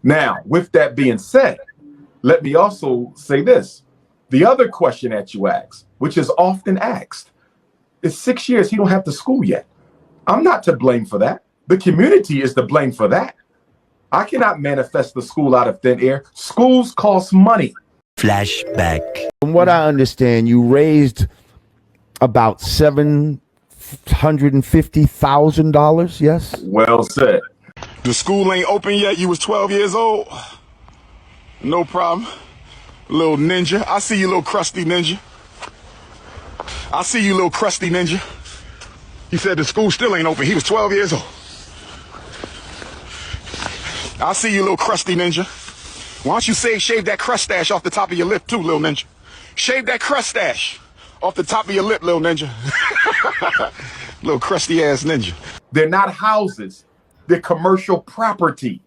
Now, with that being said, let me also say this. The other question that you asked, which is often asked, is 6 years he don't have the school yet. I'm not to blame for that. The community is to blame for that. I cannot manifest the school out of thin air. Schools cost money. Flashback. From what I understand, you raised about $750,000. Yes. Well said. The school ain't open yet. You was 12 years old. No problem. Little ninja. I see you, little crusty ninja. I see you, little crusty ninja. He said the school still ain't open. He was 12 years old. I see you, little crusty ninja. Why don't you shave that crustache off the top of your lip too, little ninja? Shave that crustache off the top of your lip, little ninja. Little crusty ass ninja. They're not houses. They're commercial property.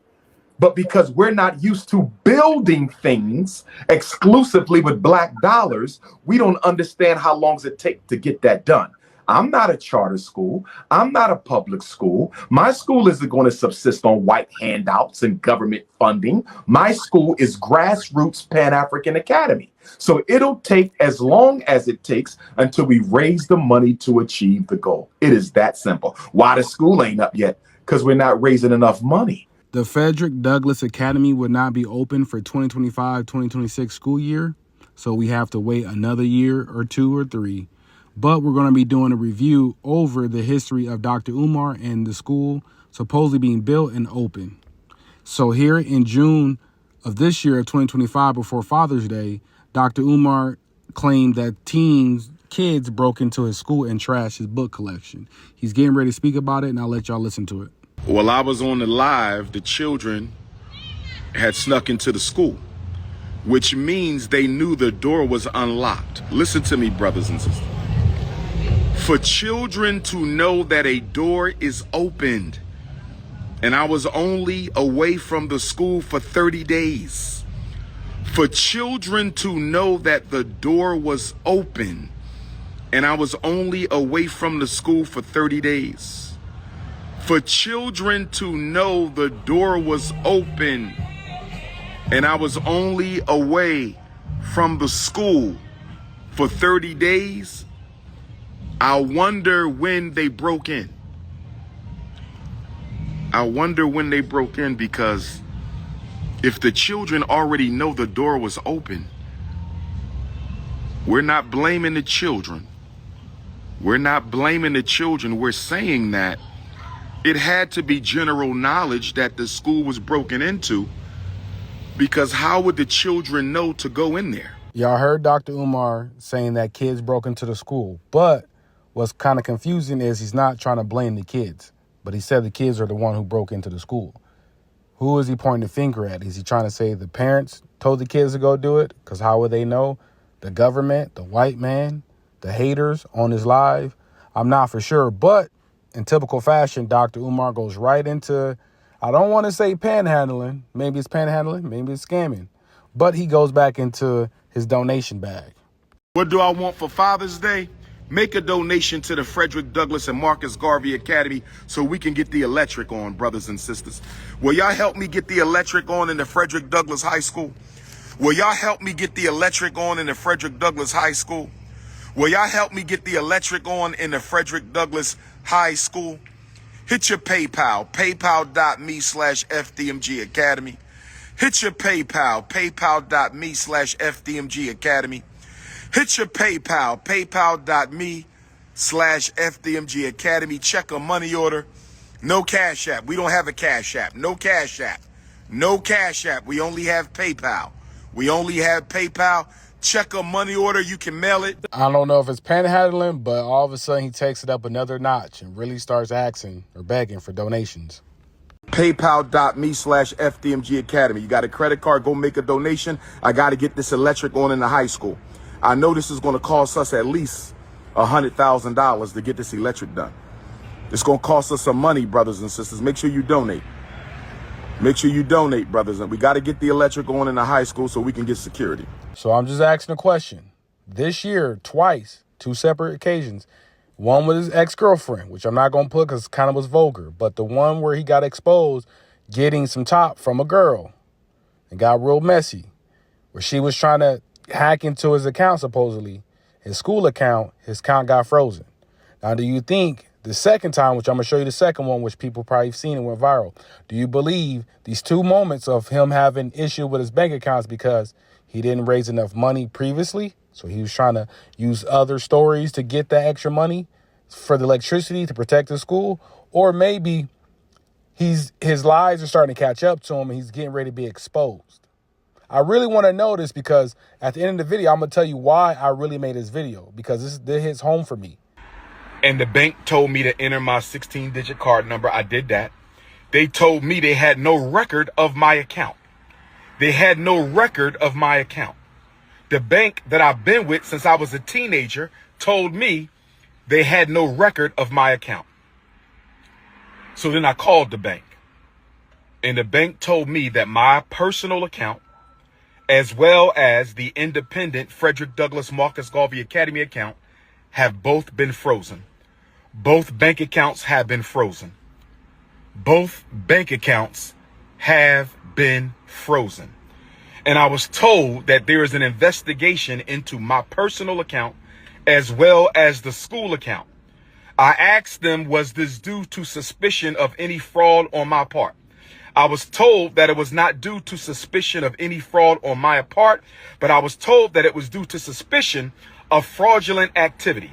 But because we're not used to building things exclusively with black dollars, we don't understand how long it takes to get that done. I'm not a charter school. I'm not a public school. My school isn't going to subsist on white handouts and government funding. My school is grassroots Pan-African Academy. So it'll take as long as it takes until we raise the money to achieve the goal. It is that simple. Why the school ain't up yet? Because we're not raising enough money. The Frederick Douglass Academy would not be open for 2025-2026 school year, so we have to wait another year or 2 or 3. But we're going to be doing a review over the history of Dr. Umar and the school supposedly being built and open. So here in June of this year, 2025, before Father's Day, Dr. Umar claimed that kids broke into his school and trashed his book collection. He's getting ready to speak about it, and I'll let y'all listen to it. While I was on the live, the children had snuck into the school, which means they knew the door was unlocked. Listen to me, brothers and sisters. For children to know that a door is opened, and I was only away from the school for 30 days. For children to know that the door was open, and I was only away from the school for 30 days. For children to know the door was open, and I was only away from the school for 30 days, I wonder when they broke in. I wonder when they broke in, because if the children already know the door was open, we're not blaming the children. We're not blaming the children. We're saying that it had to be general knowledge that the school was broken into, because how would the children know to go in there? Y'all heard Dr. Umar saying that kids broke into the school, but what's kind of confusing is he's not trying to blame the kids, but he said the kids are the one who broke into the school. Who is he pointing the finger at? Is he trying to say the parents told the kids to go do it? Because how would they know? The government, the white man, the haters on his live? I'm not for sure, but in typical fashion, Dr. Umar goes right into, I don't want to say panhandling. Maybe it's panhandling, maybe it's scamming, but he goes back into his donation bag. What do I want for Father's Day? Make a donation to the Frederick Douglass and Marcus Garvey Academy so we can get the electric on, brothers and sisters. Will y'all help me get the electric on in the Frederick Douglass High School? Will y'all help me get the electric on in the Frederick Douglass High School? Will y'all help me get the electric on in the Frederick Douglass High School? Hit your PayPal, paypal.me/FDMG Academy. Hit your PayPal, paypal.me/FDMG Academy. Hit your PayPal, paypal.me/FDMG Academy. Check a money order. No Cash App. We don't have a Cash App. No Cash App. No Cash App. We only have PayPal. We only have PayPal. Check a money order. You can mail it. I don't know if it's panhandling, but all of a sudden he takes it up another notch and really starts asking or begging for donations. PayPal.me/FDMG Academy. You got a credit card, go make a donation. I got to get this electric on in the high school. I know this is going to cost us at least $100,000 to get this electric done. It's going to cost us some money, brothers and sisters. Make sure you donate. Make sure you donate, brothers. And we got to get the electric on in the high school so we can get security. So I'm just asking a question. This year, twice, 2 separate occasions, one with his ex-girlfriend, which I'm not going to put because it kind of was vulgar, but the one where he got exposed, getting some top from a girl. It got real messy, where she was trying to hack into his account, supposedly. His school account, his account got frozen. Now, do you think the second time, which I'm going to show you the second one, which people probably have seen and went viral, do you believe these two moments of him having issue with his bank accounts because he didn't raise enough money previously? So he was trying to use other stories to get that extra money for the electricity to protect the school? Or maybe his lies are starting to catch up to him and he's getting ready to be exposed. I really want to know this because at the end of the video, I'm going to tell you why I really made this video, because this hits home for me. And the bank told me to enter my 16-digit card number. I did that. They told me they had no record of my account. They had no record of my account. The bank that I've been with since I was a teenager told me they had no record of my account. So then I called the bank. And the bank told me that my personal account, as well as the independent Frederick Douglass Marcus Garvey Academy account, have both been frozen. Both bank accounts have been frozen. Both bank accounts have been frozen. And I was told that there is an investigation into my personal account as well as the school account. I asked them, was this due to suspicion of any fraud on my part? I was told that it was not due to suspicion of any fraud on my part, but I was told that it was due to suspicion of fraudulent activity.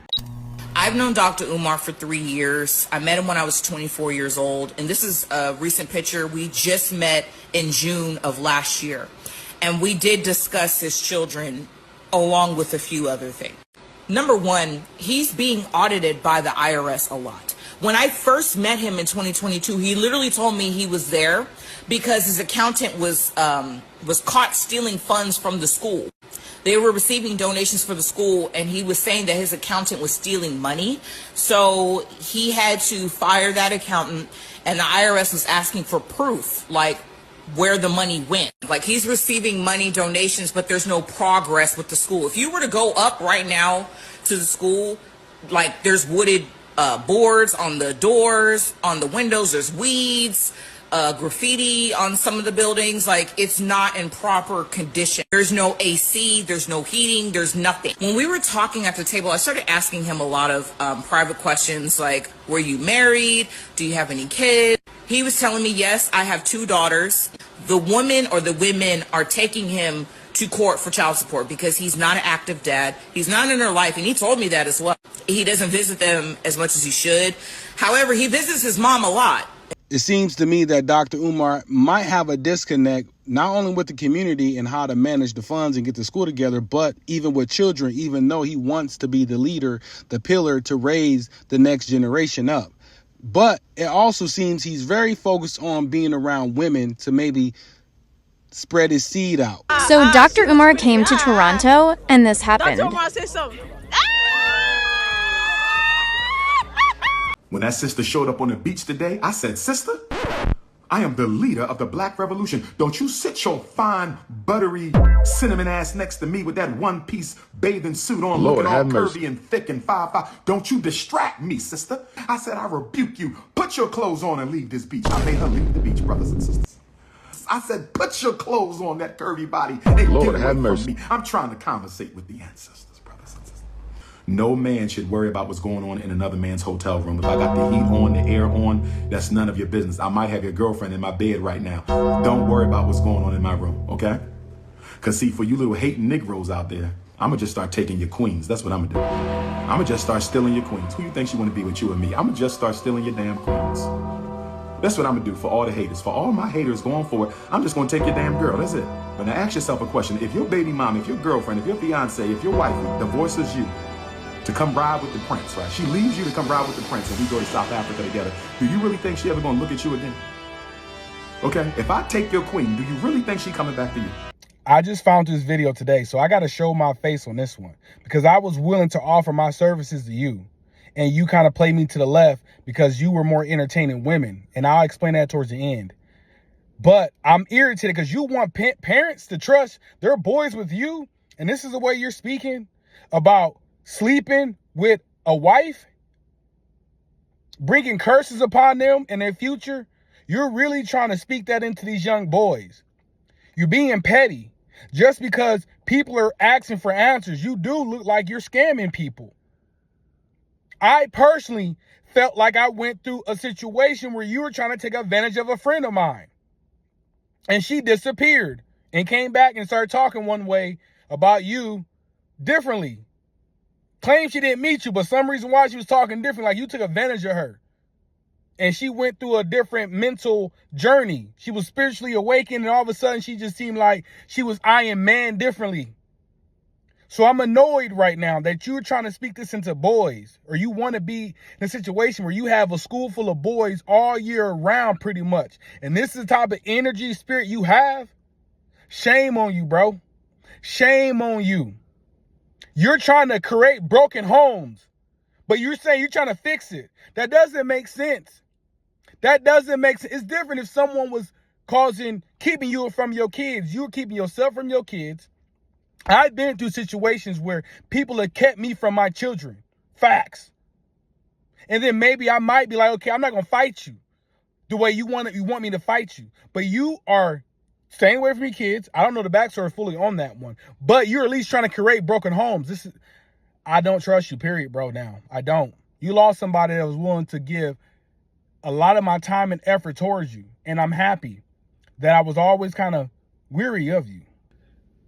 I've known Dr. Umar for 3 years. I met him when I was 24 years old. And this is a recent picture. We just met in June of last year. And we did discuss his children along with a few other things. Number one, he's being audited by the IRS a lot. When I first met him in 2022, he literally told me he was there because his accountant was caught stealing funds from the school. They were receiving donations for the school, and he was saying that his accountant was stealing money. So he had to fire that accountant, and the IRS was asking for proof, like where the money went. Like, he's receiving money donations, but there's no progress with the school. If you were to go up right now to the school, like, there's wooded boards on the doors, on the windows, there's weeds, graffiti on some of the buildings. Like, it's not in proper condition. There's no AC, there's no heating, there's nothing. When we were talking at the table, I started asking him a lot of private questions, like, were you married? Do you have any kids? He was telling me, yes, I have 2 daughters. The woman or the women are taking him to court for child support because he's not an active dad. He's not in their life, and he told me that as well. He doesn't visit them as much as he should. However, he visits his mom a lot. It seems to me that Dr. Umar might have a disconnect, not only with the community and how to manage the funds and get the school together, but even with children, even though he wants to be the leader, the pillar to raise the next generation up. But it also seems he's very focused on being around women to maybe spread his seed out. So Dr. Umar came to Toronto and this happened. Dr. Umar said something. When that sister showed up on the beach today, I said, sister, I am the leader of the Black Revolution. Don't you sit your fine, buttery, cinnamon ass next to me with that one-piece bathing suit on, Lord, looking all have curvy mercy. and thick and 5'5". Don't you distract me, sister. I said, I rebuke you. Put your clothes on and leave this beach. I made her leave the beach, brothers and sisters. I said, put your clothes on, that curvy body, and Lord, get away have from mercy. me. I'm trying to conversate with the ancestors, brothers and sisters. No man should worry about what's going on in another man's hotel room. If I got the heat on, the air on, that's none of your business. I might have your girlfriend in my bed right now. Don't worry about what's going on in my room, okay? Because, see, for you little hating Negroes out there, I'm going to just start taking your queens. That's what I'm going to do. I'm going to just start stealing your queens. Who you think she want to be with, you or me? I'm going to just start stealing your damn queens. That's what I'm going to do for all the haters. For all my haters going forward, I'm just going to take your damn girl. That's it. But now ask yourself a question. If your baby mom, if your girlfriend, if your fiance, if your wife divorces you to come ride with the prince, right? She leaves you to come ride with the prince and we go to South Africa together. Do you really think she ever going to look at you again? Okay? If I take your queen, do you really think she coming back to you? I just found this video today, so I got to show my face on this one because I was willing to offer my services to you. And you kind of played me to the left because you were more entertaining women. And I'll explain that towards the end. But I'm irritated because you want parents to trust their boys with you. And this is the way you're speaking about sleeping with a wife, bringing curses upon them in their future. You're really trying to speak that into these young boys. You're being petty. Just because people are asking for answers, you do look like you're scamming people. I personally felt like I went through a situation where you were trying to take advantage of a friend of mine. And she disappeared and came back and started talking one way about you differently. Claimed she didn't meet you, but some reason why she was talking different, like you took advantage of her. And she went through a different mental journey. She was spiritually awakened, and all of a sudden she just seemed like she was eyeing man differently. So I'm annoyed right now that you're trying to speak this into boys, or you want to be in a situation where you have a school full of boys all year round pretty much. And this is the type of energy, spirit you have. Shame on you, bro. Shame on you. You're trying to create broken homes, but you're saying you're trying to fix it. That doesn't make sense. That doesn't make sense. It's different if someone was keeping you from your kids. You were keeping yourself from your kids. I've been through situations where people have kept me from my children. Facts. And then maybe I might be like, okay, I'm not going to fight you the way you want me to fight you. But you are staying away from your kids. I don't know the backstory fully on that one. But you're at least trying to create broken homes. I don't trust you, period, bro, now. I don't. You lost somebody that was willing to give a lot of my time and effort towards you. And I'm happy that I was always kind of weary of you.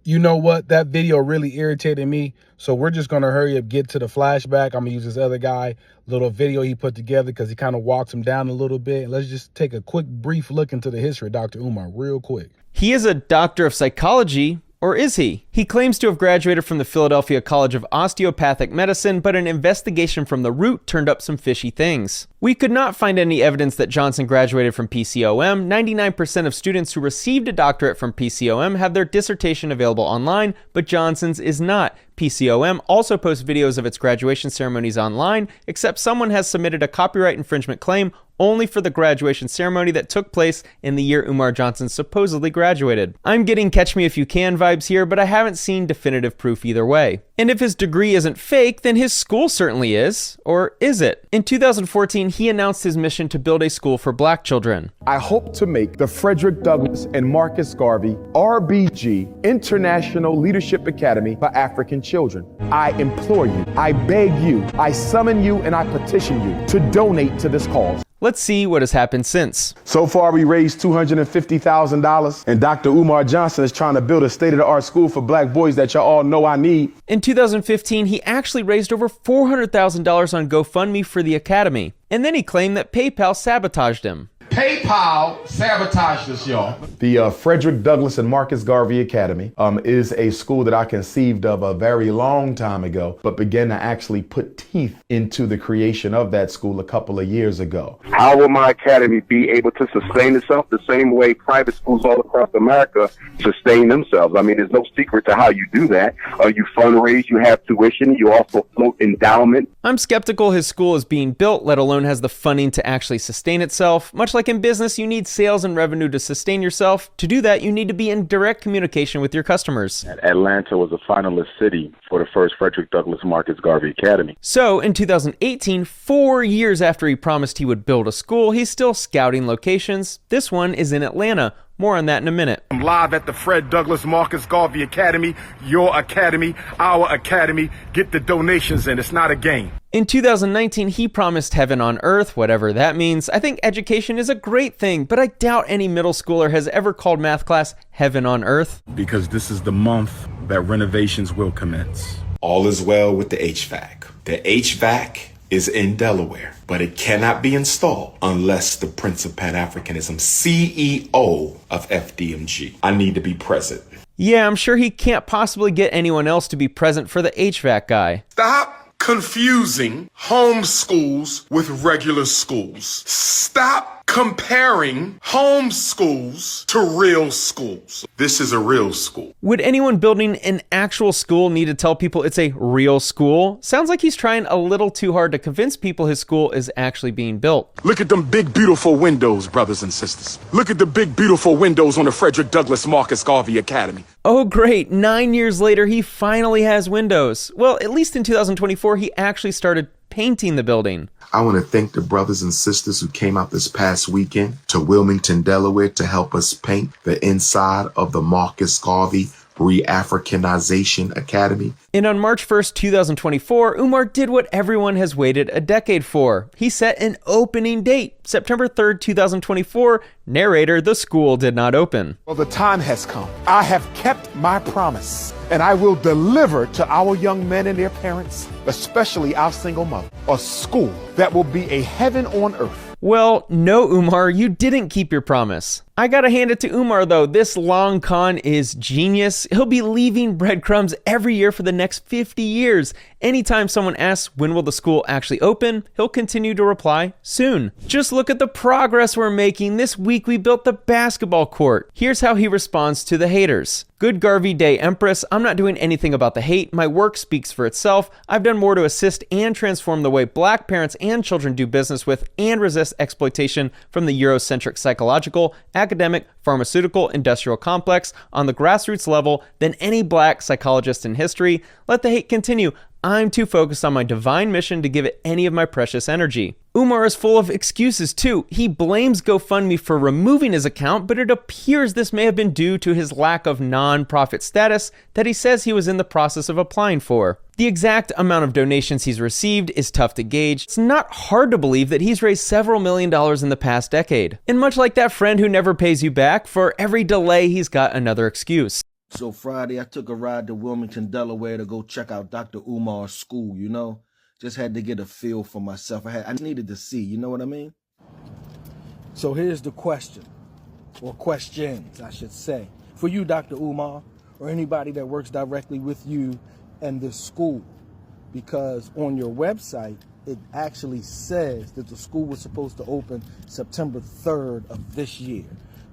You know what? That video really irritated me. So we're just going to hurry up, get to the flashback. I'm going to use this other guy, little video he put together because he kind of walks him down a little bit. Let's just take a quick, brief look into the history of Dr. Umar real quick. He is a doctor of psychology, or is he? He claims to have graduated from the Philadelphia College of Osteopathic Medicine, but an investigation from the root turned up some fishy things. We could not find any evidence that Johnson graduated from PCOM. 99% of students who received a doctorate from PCOM have their dissertation available online, but Johnson's is not. PCOM also posts videos of its graduation ceremonies online, except someone has submitted a copyright infringement claim only for the graduation ceremony that took place in the year Umar Johnson supposedly graduated. I'm getting Catch Me If You Can vibes here, but I haven't seen definitive proof either way. And if his degree isn't fake, then his school certainly is. Or is it? In 2014, he announced his mission to build a school for black children. I hope to make the Frederick Douglass and Marcus Garvey RBG International Leadership Academy for African Children. I implore you, I beg you, I summon you, and I petition you to donate to this cause. Let's see what has happened since. So far, we raised $250,000, and Dr. Umar Johnson is trying to build a state-of-the-art school for black boys that y'all all know I need. In 2015, he actually raised over $400,000 on GoFundMe for the academy, and then he claimed that PayPal sabotaged him. PayPal sabotaged us, y'all. The Frederick Douglass and Marcus Garvey Academy is a school that I conceived of a very long time ago, but began to actually put teeth into the creation of that school a couple of years ago. How will my academy be able to sustain itself the same way private schools all across America sustain themselves? I mean, there's no secret to how you do that. You fundraise, you have tuition, you also float endowment. I'm skeptical his school is being built, let alone has the funding to actually sustain itself. Much like in business, you need sales and revenue to sustain yourself. To do that, you need to be in direct communication with your customers. Atlanta was a finalist city for the first Frederick Douglass Marcus Garvey Academy. So in 2018, 4 years after he promised he would build a school, he's still scouting locations. This one is in Atlanta. More on that in a minute. I'm live at the Fred Douglass Marcus Garvey Academy, your academy, our academy. Get the donations in. It's not a game. In 2019, he promised heaven on earth, whatever that means. I think education is a great thing, but I doubt any middle schooler has ever called math class heaven on earth. Because this is the month that renovations will commence. All is well with the HVAC. The HVAC is in Delaware, but it cannot be installed unless the Prince of Pan-Africanism, CEO of FDMG. I need to be present. Yeah, I'm sure he can't possibly get anyone else to be present for the HVAC guy. Stop confusing homeschools with regular schools. Stop comparing homeschools to real schools. This is a real school. Would anyone building an actual school need to tell people it's a real school? Sounds like he's trying a little too hard to convince people his school is actually being built. Look at them big, beautiful windows, brothers and sisters. Look at the big, beautiful windows on the Frederick Douglass Marcus Garvey Academy. Oh great, 9 years later he finally has windows. Well, at least in 2024 he actually started painting the building. I want to thank the brothers and sisters who came out this past weekend to Wilmington, Delaware to help us paint the inside of the Marcus Garvey Re-Africanization Academy. And on March 1st, 2024, Umar did what everyone has waited a decade for. He set an opening date, September 3rd, 2024. Narrator, the school did not open. Well, the time has come. I have kept my promise, and I will deliver to our young men and their parents, especially our single mother, a school that will be a heaven on earth. Well, no, Umar, you didn't keep your promise. I gotta hand it to Umar, though. This long con is genius. He'll be leaving breadcrumbs every year for the next 50 years. Anytime someone asks when will the school actually open, he'll continue to reply, soon. Just look at the progress we're making. This week we built the basketball court. Here's how he responds to the haters. Good Garvey Day, Empress. I'm not doing anything about the hate. My work speaks for itself. I've done more to assist and transform the way Black parents and children do business with and resist exploitation from the Eurocentric psychological, academic, pharmaceutical, industrial complex on the grassroots level than any Black psychologist in history. Let the hate continue. I'm too focused on my divine mission to give it any of my precious energy. Umar is full of excuses too. He blames GoFundMe for removing his account, but it appears this may have been due to his lack of non-profit status that he says he was in the process of applying for. The exact amount of donations he's received is tough to gauge. It's not hard to believe that he's raised several $million in the past decade. And much like that friend who never pays you back, for every delay he's got another excuse. So Friday, I took a ride to Wilmington, Delaware to go check out Dr. Umar's school, you know? Just had to get a feel for myself. I needed to see, you know what I mean? So here's the question, or questions, I should say. For you, Dr. Umar, or anybody that works directly with you and this school. Because on your website, it actually says that the school was supposed to open September 3rd of this year,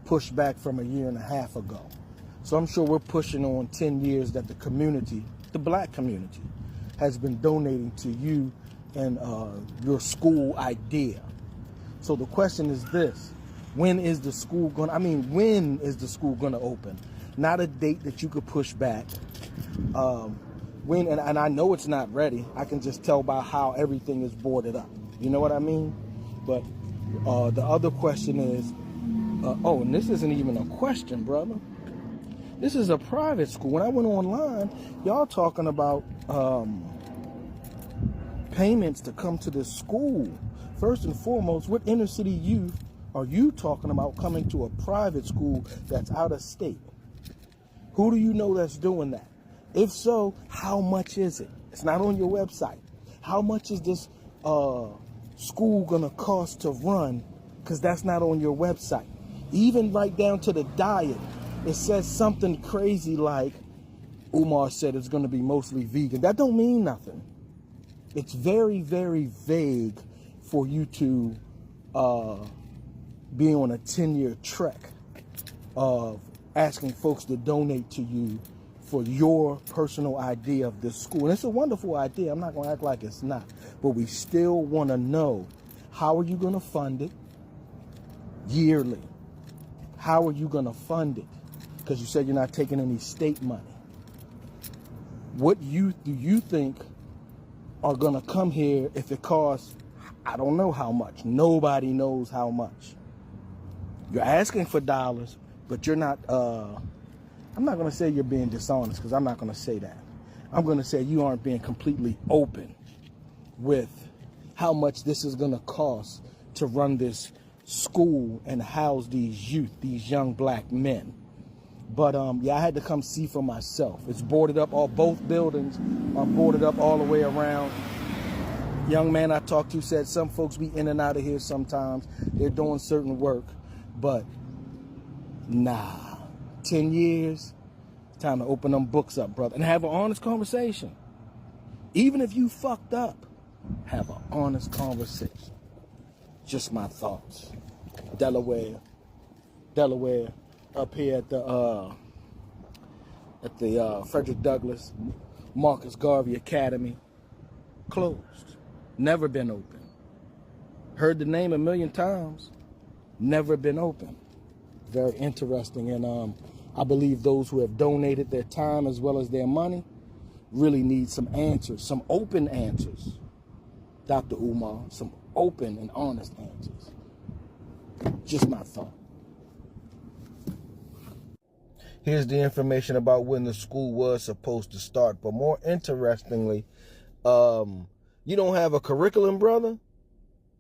pushed back from a year and a half ago. So I'm sure we're pushing on 10 years that the community, the Black community, has been donating to you and your school idea. So the question is this: when is the school gonna open? Not a date that you could push back. When, and I know it's not ready. I can just tell by how everything is boarded up. You know what I mean? But the other question is, and this isn't even a question, brother. This is a private school. When I went online, y'all talking about payments to come to this school. First and foremost, what inner city youth are you talking about coming to a private school that's out of state? Who do you know that's doing that? If so, how much is it? It's not on your website. How much is this school gonna cost to run? Because that's not on your website. Even right down to the diet. It says something crazy like, Umar said it's going to be mostly vegan. That don't mean nothing. It's very, very vague for you to be on a 10-year trek of asking folks to donate to you for your personal idea of this school. And it's a wonderful idea. I'm not going to act like it's not. But we still want to know, how are you going to fund it yearly? How are you going to fund it? Because you said you're not taking any state money. What youth do you think are going to come here if it costs, I don't know how much. Nobody knows how much. You're asking for dollars, but you're not, I'm not going to say you're being dishonest, because I'm not going to say that. I'm going to say you aren't being completely open with how much this is going to cost to run this school and house these youth, these young Black men. But yeah, I had to come see for myself. It's boarded up. Both buildings are boarded up all the way around. Young man I talked to said some folks be in and out of here sometimes. They're doing certain work, but nah. 10 years, time to open them books up, brother, and have an honest conversation. Even if you fucked up, have an honest conversation. Just my thoughts. Delaware, up here at the Frederick Douglass Marcus Garvey Academy, closed, never been open. Heard the name a million times, never been open. Very interesting, and I believe those who have donated their time as well as their money really need some answers, some open answers. Dr. Umar some open and honest answers. Just my thought. Here's the information about when the school was supposed to start. But more interestingly, you don't have a curriculum, brother?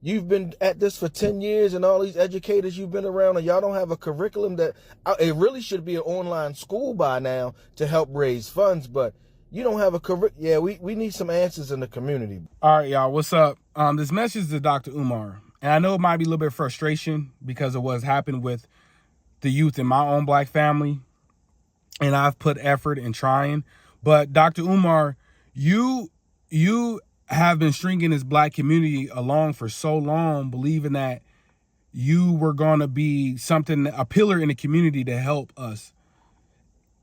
You've been at this for 10 years and all these educators you've been around, and y'all don't have a curriculum that it really should be an online school by now to help raise funds, but you don't have a curriculum. Yeah, we need some answers in the community. All right, y'all, what's up? This message is to Dr. Umar. And I know it might be a little bit of frustration because of what's happened with the youth in my own black family. And I've put effort in trying. But Dr. Umar, you have been stringing this black community along for so long, believing that you were going to be a pillar in the community to help us,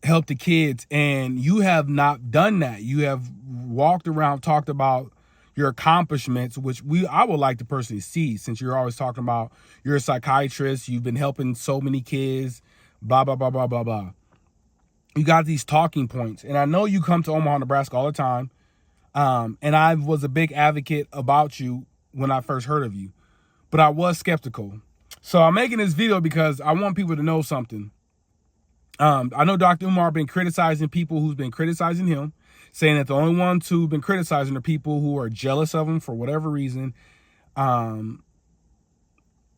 help the kids. And you have not done that. You have walked around, talked about your accomplishments, which I would like to personally see, since you're always talking about you're a psychiatrist, you've been helping so many kids, blah, blah, blah, blah, blah, blah. You got these talking points. And I know you come to Omaha, Nebraska all the time. And I was a big advocate about you when I first heard of you, but I was skeptical. So I'm making this video because I want people to know something. I know Dr. Umar been criticizing people who's been criticizing him, saying that the only ones who've been criticizing are people who are jealous of him for whatever reason. And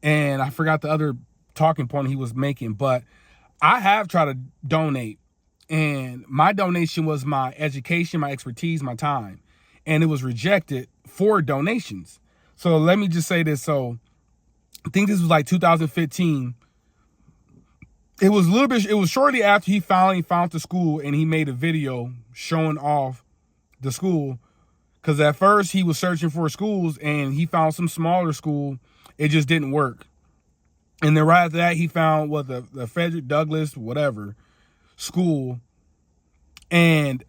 I forgot the other talking point he was making, but I have tried to donate. And my donation was my education, my expertise, my time. And it was rejected for donations. So let me just say this. So I think this was like 2015. It was shortly after he finally found the school and he made a video showing off the school. Because at first he was searching for schools and he found some smaller school. It just didn't work. And then right after that, he found the Frederick Douglass, whatever, school, and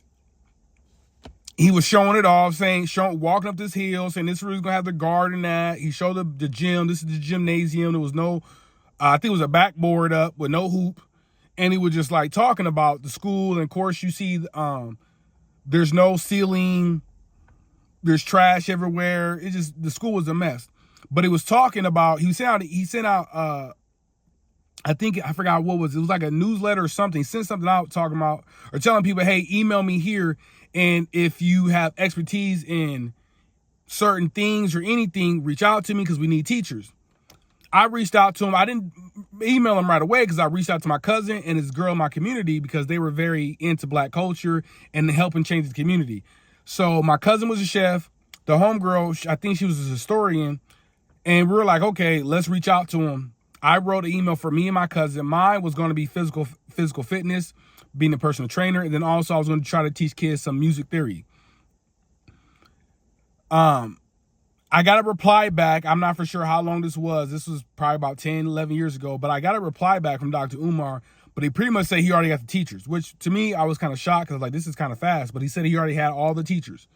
he was showing it off, walking up this hill, saying this room's gonna have the garden. That he showed the gym. This is the gymnasium. There was no, I think it was a backboard up with no hoop, and he was just like talking about the school. And of course, you see, there's no ceiling, there's trash everywhere. It just, the school was a mess. But he was talking about, he sent out. I think, I forgot what it was like a newsletter or something. He sent something out talking about, or telling people, hey, email me here. And if you have expertise in certain things or anything, reach out to me because we need teachers. I reached out to him. I didn't email him right away because I reached out to my cousin and his girl in my community because they were very into black culture and helping change the community. So my cousin was a chef. The homegirl, I think she was a historian. And we were like, okay, let's reach out to him. I wrote an email for me and my cousin. Mine was going to be physical fitness, being a personal trainer. And then also I was going to try to teach kids some music theory. I got a reply back. I'm not for sure how long this was. This was probably about 10, 11 years ago. But I got a reply back from Dr. Umar. But he pretty much said he already got the teachers, which to me, I was kind of shocked because I was like, this is kind of fast. But he said he already had all the teachers.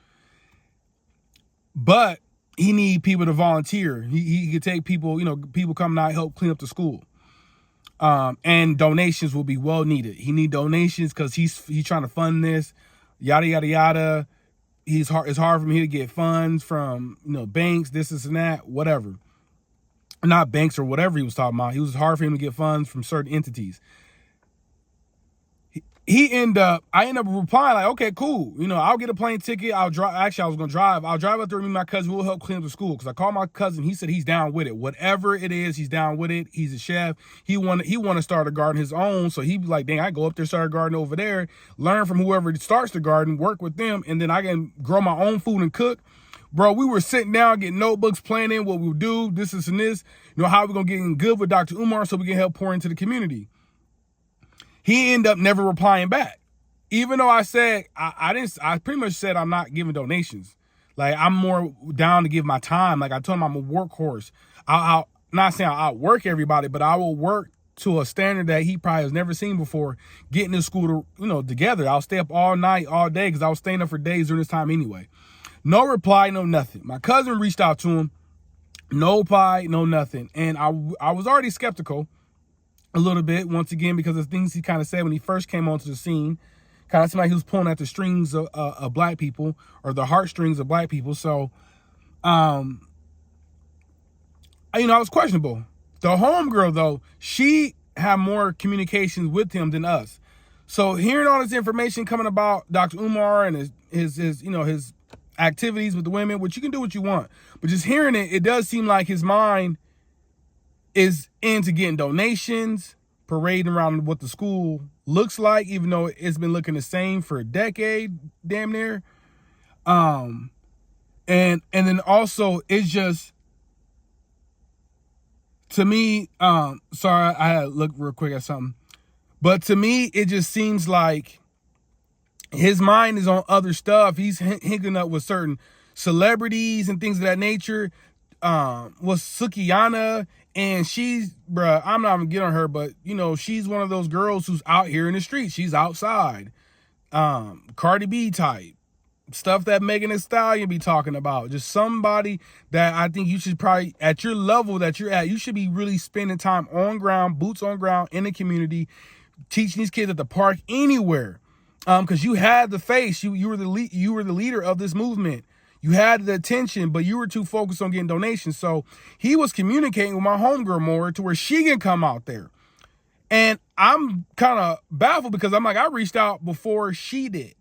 But he need people to volunteer. He could take people, people coming out, help clean up the school. And donations will be well needed. He need donations because he's trying to fund this, yada, yada, yada. It's hard for me to get funds from, banks, this and that, whatever. Not banks or whatever he was talking about. It was hard for him to get funds from certain entities. I end up replying like, okay, cool. I'll get a plane ticket. I'll drive. Actually, I was going to drive. I'll drive out there with my cousin. We'll help clean up the school. Because I called my cousin. He said he's down with it. Whatever it is, he's down with it. He's a chef. He want to start a garden his own. So he'd be like, dang, I go up there, start a garden over there, learn from whoever starts the garden, work with them, and then I can grow my own food and cook. Bro, we were sitting down, getting notebooks, planning what we'll do, this and this. How we're going to get in good with Dr. Umar so we can help pour into the community. He ended up never replying back. Even though I said, I pretty much said I'm not giving donations. Like, I'm more down to give my time. Like, I told him I'm a workhorse. I'll not saying I'll outwork everybody, but I will work to a standard that he probably has never seen before, getting this school to, together. I'll stay up all night, all day, because I was staying up for days during this time anyway. No reply, no nothing. My cousin reached out to him. No reply, no nothing. And I was already skeptical a little bit, once again, because of things he kind of said when he first came onto the scene. Kind of seemed like he was pulling at the strings of black people, or the heartstrings of black people. So You know, I was questionable. The homegirl, though, she had more communications with him than us. So hearing all this information coming about Dr. Umar and his you know, his activities with the women, which you can do what you want, but just hearing it, it does seem like his mind is into getting donations, parading around what the school looks like, even though it's been looking the same for a decade, damn near. And then also it's just, to me, sorry, I had to look real quick at something. But to me, it just seems like his mind is on other stuff. He's hooking up with certain celebrities and things of that nature. Was Sukiyana, and she's, bruh, I'm not gonna get on her, but you know, she's one of those girls who's out here in the street. She's outside. Cardi B type. Stuff that Megan Thee Stallion be talking about. Just somebody that I think you should probably, at your level that you're at, you should be really spending time on ground, boots on ground in the community, teaching these kids at the park, anywhere. Because you had the face, you were the leader of this movement. You had the attention, but you were too focused on getting donations. So he was communicating with my homegirl more to where she can come out there. And I'm kind of baffled because I'm like, I reached out before she did.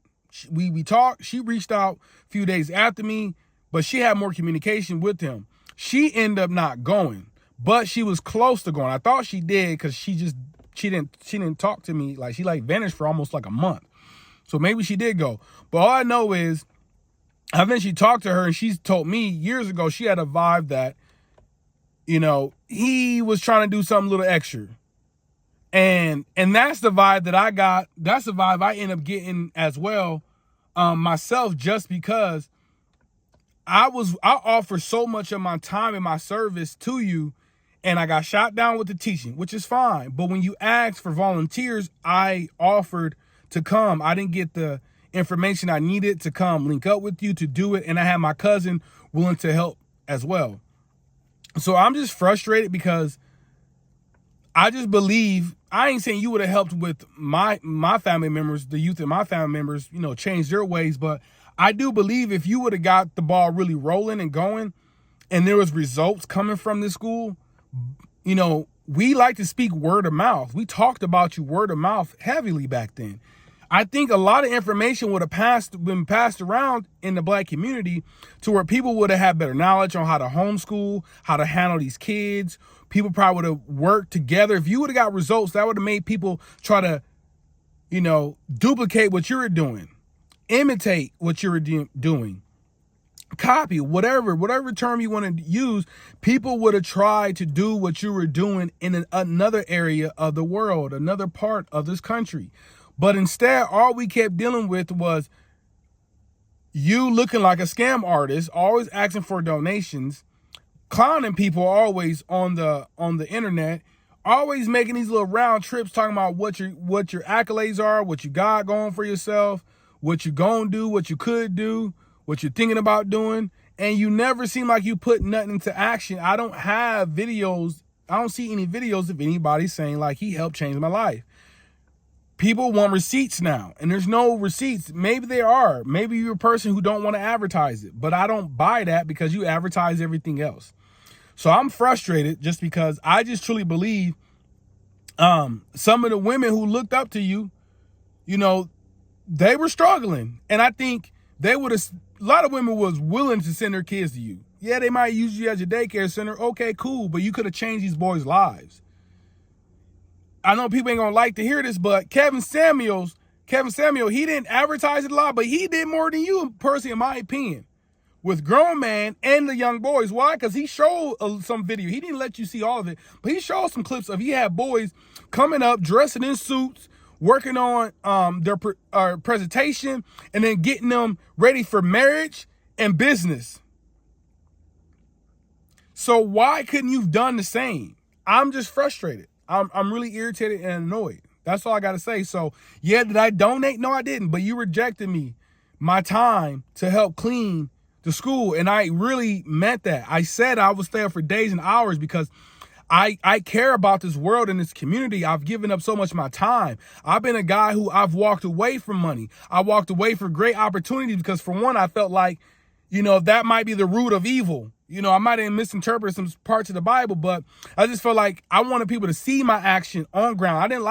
We talked, she reached out a few days after me, but she had more communication with him. She ended up not going, but she was close to going. I thought she did because she didn't talk to me. Like, she like vanished for almost like a month. So maybe she did go. But all I know is I eventually talked to her, and she's told me years ago she had a vibe that, you know, he was trying to do something a little extra. And that's the vibe that I got. That's the vibe I end up getting as well, myself, just because I offer so much of my time and my service to you, and I got shot down with the teaching, which is fine. But when you asked for volunteers, I offered to come. I didn't get the information I needed to come link up with you to do it, and I had my cousin willing to help as well. So I'm just frustrated because I just believe, I ain't saying you would have helped with my family members, the youth in my family members, you know, change their ways. But I do believe if you would have got the ball really rolling and going, and there was results coming from this school, you know, we like to speak word of mouth. We talked about you word of mouth heavily back then. I think a lot of information would have been passed around in the Black community to where people would have had better knowledge on how to homeschool, how to handle these kids. People probably would have worked together. If you would have got results, that would have made people try to, you know, duplicate what you were doing, imitate what you were doing, copy, whatever term you want to use. People would have tried to do what you were doing in another area of the world, another part of this country. But instead, all we kept dealing with was you looking like a scam artist, always asking for donations, clowning people always on the internet, always making these little round trips talking about what your accolades are, what you got going for yourself, what you gonna do, what you could do, what you're thinking about doing, and you never seem like you put nothing into action. I don't have videos. I don't see any videos of anybody saying like he helped change my life. People want receipts now, and there's no receipts. Maybe they are. Maybe you're a person who don't want to advertise it, but I don't buy that because you advertise everything else. So I'm frustrated just because I just truly believe some of the women who looked up to you, you know, they were struggling. And I think a lot of women was willing to send their kids to you. Yeah, they might use you as your daycare center. Okay, cool. But you could have changed these boys' lives. I know people ain't gonna like to hear this, but Kevin Samuel, he didn't advertise it a lot, but he did more than you, personally, in my opinion, with grown man and the young boys. Why? Because he showed some video. He didn't let you see all of it, but he showed some clips of he had boys coming up, dressing in suits, working on their presentation, and then getting them ready for marriage and business. So why couldn't you have done the same? I'm just frustrated. I'm really irritated and annoyed. That's all I got to say. So, yeah, did I donate? No, I didn't. But you rejected me, my time to help clean the school. And I really meant that. I said I would stay up for days and hours because I care about this world and this community. I've given up so much of my time. I've been a guy who I've walked away from money. I walked away from great opportunities because, for one, I felt like that might be the root of evil. I might have misinterpreted some parts of the Bible, but I just felt like I wanted people to see my action on ground. I don't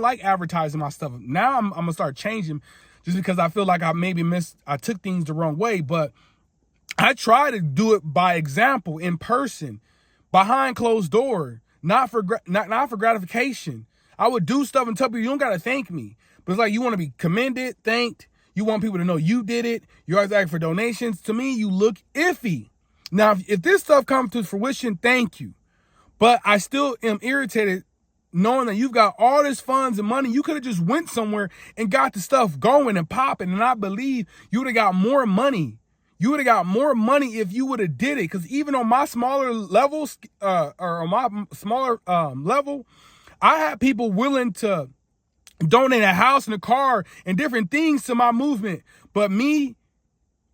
like advertising my stuff. Now I'm gonna start changing, just because I feel like I took things the wrong way. But I try to do it by example, in person, behind closed door, not for gratification. I would do stuff and tell people, you don't gotta thank me, but it's like you want to be commended, thanked. You want people to know you did it. You're always asking for donations. To me, you look iffy. Now, if this stuff comes to fruition, thank you. But I still am irritated knowing that you've got all this funds and money. You could have just went somewhere and got the stuff going and popping. And I believe you would have got more money. You would have got more money if you would have did it. Because even on my smaller levels, or on my smaller level, I had people willing to donate a house and a car and different things to my movement. But me,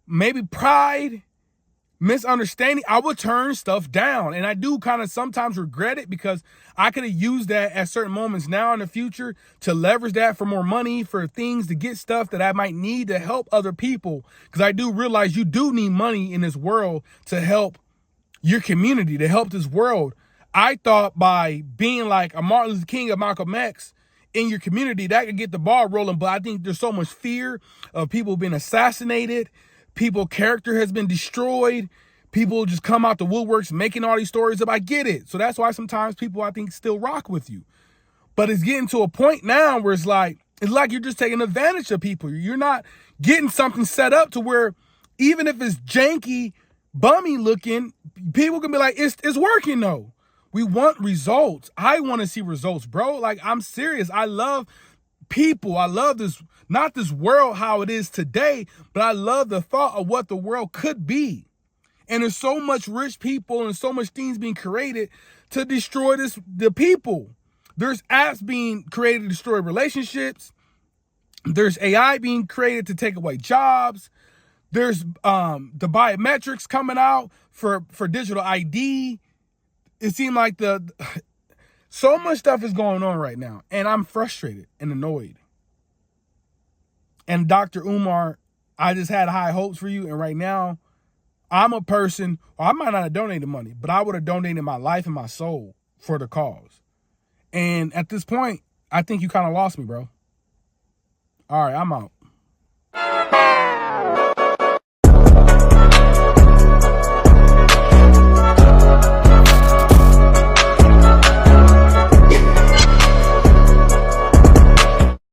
maybe pride, misunderstanding, I would turn stuff down. And I do kind of sometimes regret it, because I could have used that at certain moments now in the future to leverage that for more money, for things, to get stuff that I might need to help other people. Because I do realize you do need money in this world to help your community, to help this world. I thought by being like a Martin Luther King or Malcolm X in your community, that could get the ball rolling. But I think there's so much fear of people being assassinated. People character has been destroyed. People just come out the woodworks making all these stories up. I get it. So that's why sometimes people, I think, still rock with you. But it's getting to a point now where it's like you're just taking advantage of people. You're not getting something set up to where even if it's janky, bummy looking, people can be like, it's working though. We want results. I want to see results, bro. Like, I'm serious. I love people. I love this, not this world how it is today, but I love the thought of what the world could be. And there's so much rich people and so much things being created to destroy the people. There's apps being created to destroy relationships. There's AI being created to take away jobs. There's the biometrics coming out for digital ID. It seemed like so much stuff is going on right now, and I'm frustrated and annoyed. And Dr. Umar, I just had high hopes for you, and right now, I'm a person, I might not have donated money, but I would have donated my life and my soul for the cause. And at this point, I think you kind of lost me, bro. All right, I'm out.